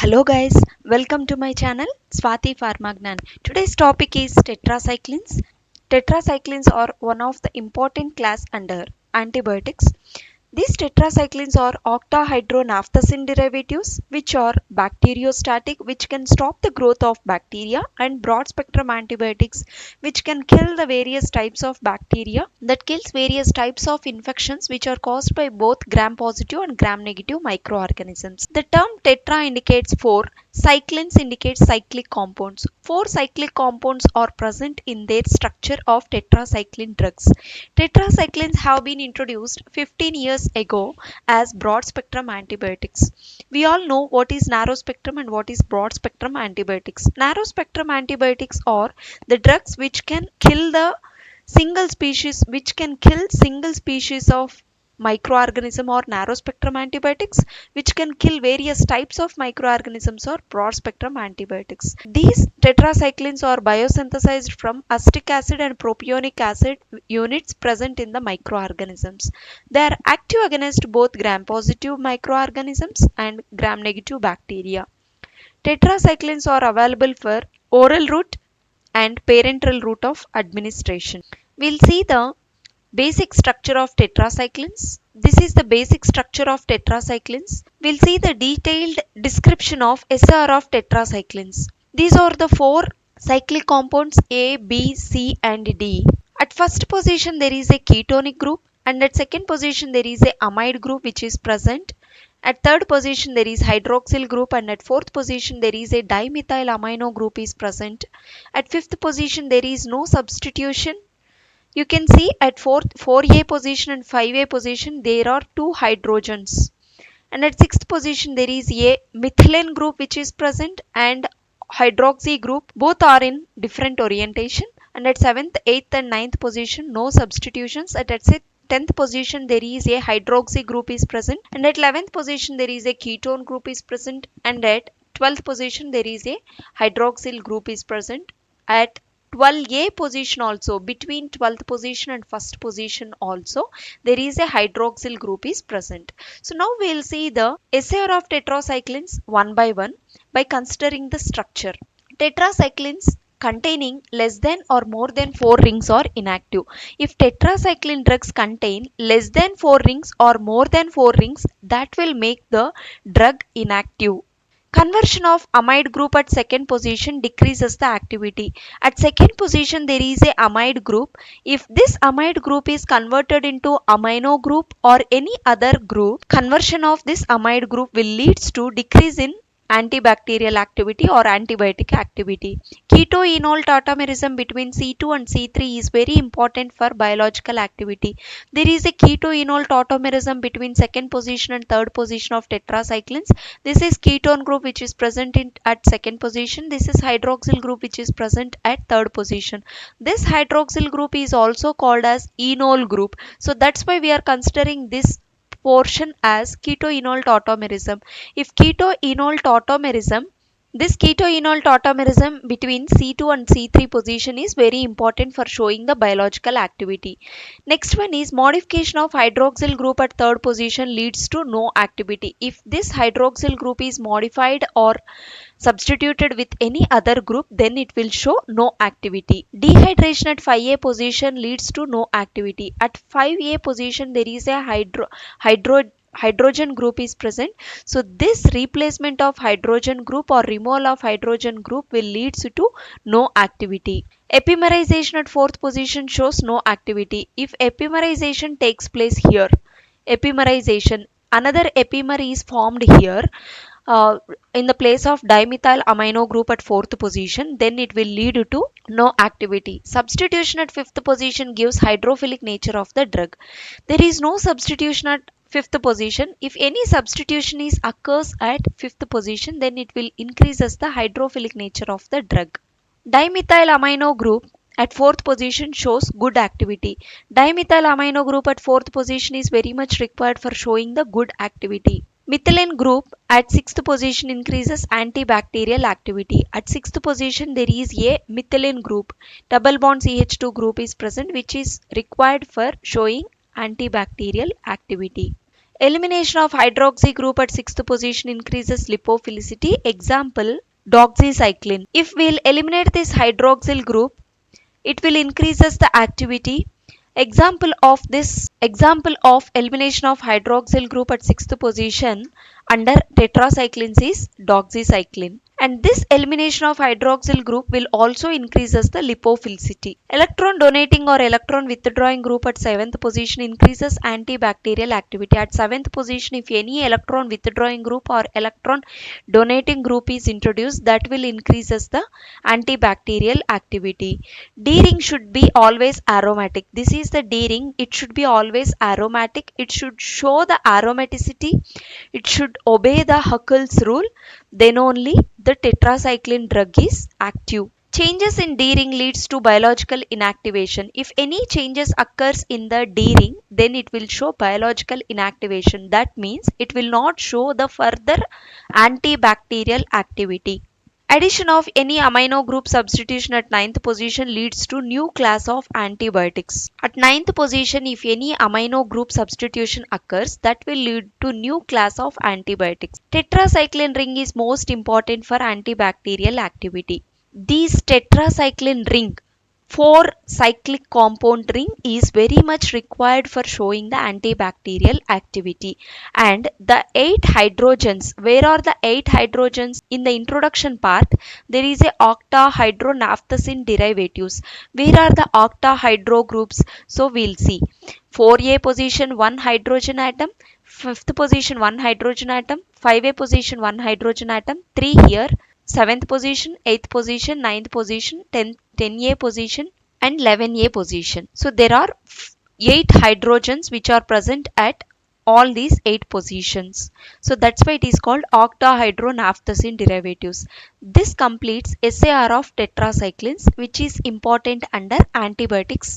Hello guys, welcome to my channel SwathiPharmaJnan. Today's topic is tetracyclines. Tetracyclines are one of the important class under antibiotics. These tetracyclines are octahydronaphthacin derivatives which are bacteriostatic, which can stop the growth of bacteria, and broad spectrum antibiotics which can kill the various types of bacteria that kills various types of infections which are caused by both gram positive and gram negative microorganisms. The term tetra indicates four, cyclines indicates cyclic compounds. Four cyclic compounds are present in their structure of tetracycline drugs. Tetracyclines have been introduced 15 years ago as broad spectrum antibiotics. We all know what is narrow spectrum and what is broad spectrum antibiotics. Narrow spectrum antibiotics are the drugs which can kill single species of microorganism, or narrow spectrum antibiotics which can kill various types of microorganisms, or broad spectrum antibiotics. These tetracyclines are biosynthesized from acetic acid and propionic acid units present in the microorganisms. They are active against both gram positive microorganisms and gram negative bacteria. Tetracyclines are available for oral route and parenteral route of administration. We'll see the basic structure of tetracyclines. This is the basic structure of tetracyclines. We'll see the detailed description of SAR of tetracyclines. These are the four cyclic compounds A, B, C and D. At first position there is a ketonic group, and at second position there is a amide group which is present. At third position there is hydroxyl group, and at fourth position there is a dimethyl amino group is present. At fifth position there is no substitution. You can see at 4A position and 5A position there are two hydrogens. And at 6th position there is a methylene group which is present, and hydroxy group. Both are in different orientation. And at 7th, 8th and 9th position no substitutions. At 10th position there is a hydroxy group is present, and at 11th position there is a ketone group is present, and at 12th position there is a hydroxyl group is present. At 12A position also, between 12th position and 1st position also, there is a hydroxyl group is present. So now we will see the SAR of tetracyclines one by one by considering the structure. Tetracyclines containing less than or more than 4 rings are inactive. If tetracycline drugs contain less than 4 rings or more than 4 rings, that will make the drug inactive. Conversion of amide group at second position decreases the activity. At second position there is a amide group. If this amide group is converted into amino group or any other group, conversion of this amide group will leads to decrease in antibacterial activity or antibiotic activity. Keto-enol tautomerism between C2 and C3 is very important for biological activity. There is a keto-enol tautomerism between second position and third position of tetracyclines. This is ketone group which is present at second position. This is hydroxyl group which is present at third position. This hydroxyl group is also called as enol group. So that's why we are considering this portion as keto-enol tautomerism. If keto-enol tautomerism, this keto-enol tautomerism between C2 and C3 position is very important for showing the biological activity. Next one is modification of hydroxyl group at third position leads to no activity. If this hydroxyl group is modified or substituted with any other group, then it will show no activity. Dehydration at 5A position leads to no activity. At 5A position there is a hydrogen group is present. So this replacement of hydrogen group or removal of hydrogen group will leads to no activity. Epimerization at fourth position shows no activity. If epimerization takes place here, another epimer is formed here in the place of dimethyl amino group at fourth position, then it will lead to no activity. Substitution at fifth position gives hydrophilic nature of the drug. There is no substitution at fifth position. If any substitution is occurs at fifth position, then it will increases the hydrophilic nature of the drug. Dimethyl amino group at fourth position shows good activity. Dimethyl amino group at fourth position is very much required for showing the good activity. Methylene group at sixth position increases antibacterial activity. At sixth position there is a methylene group. Double bond CH2 group is present which is required for showing antibacterial activity. Elimination of hydroxy group at sixth position increases lipophilicity. Example, doxycycline. If we'll eliminate this hydroxyl group, it will increases the activity. Example of elimination of hydroxyl group at sixth position under tetracyclines is doxycycline. And this elimination of hydroxyl group will also increases the lipophilicity. Electron donating or electron withdrawing group at seventh position increases antibacterial activity. At seventh position, if any electron withdrawing group or electron donating group is introduced, that will increases the antibacterial activity. D-ring should be always aromatic. This is the D-ring. It should be always aromatic. It should show the aromaticity. It should obey the Huckel's rule. Then only the tetracycline drug is active. Changes in D-ring leads to biological inactivation. If any changes occurs in the D-ring, then it will show biological inactivation. That means it will not show the further antibacterial activity. Addition of any amino group substitution at ninth position leads to new class of antibiotics. At ninth position, if any amino group substitution occurs, that will lead to new class of antibiotics. Tetracycline ring is most important for antibacterial activity. This tetracycline ring, 4 cyclic compound ring, is very much required for showing the antibacterial activity. And the 8 hydrogens, where are the 8 hydrogens? In the introduction part, there is a octahydronaphthacene derivatives. Where are the octahydro groups? So we'll see. 4a position 1 hydrogen atom, 5th position 1 hydrogen atom, 5a position 1 hydrogen atom, 3 here, 7th position, 8th position, 9th position, 10a position and 11a position. So there are 8 hydrogens which are present at all these 8 positions. So that's why it is called octahydronaphthacene derivatives. This completes SAR of tetracyclines, which is important under antibiotics.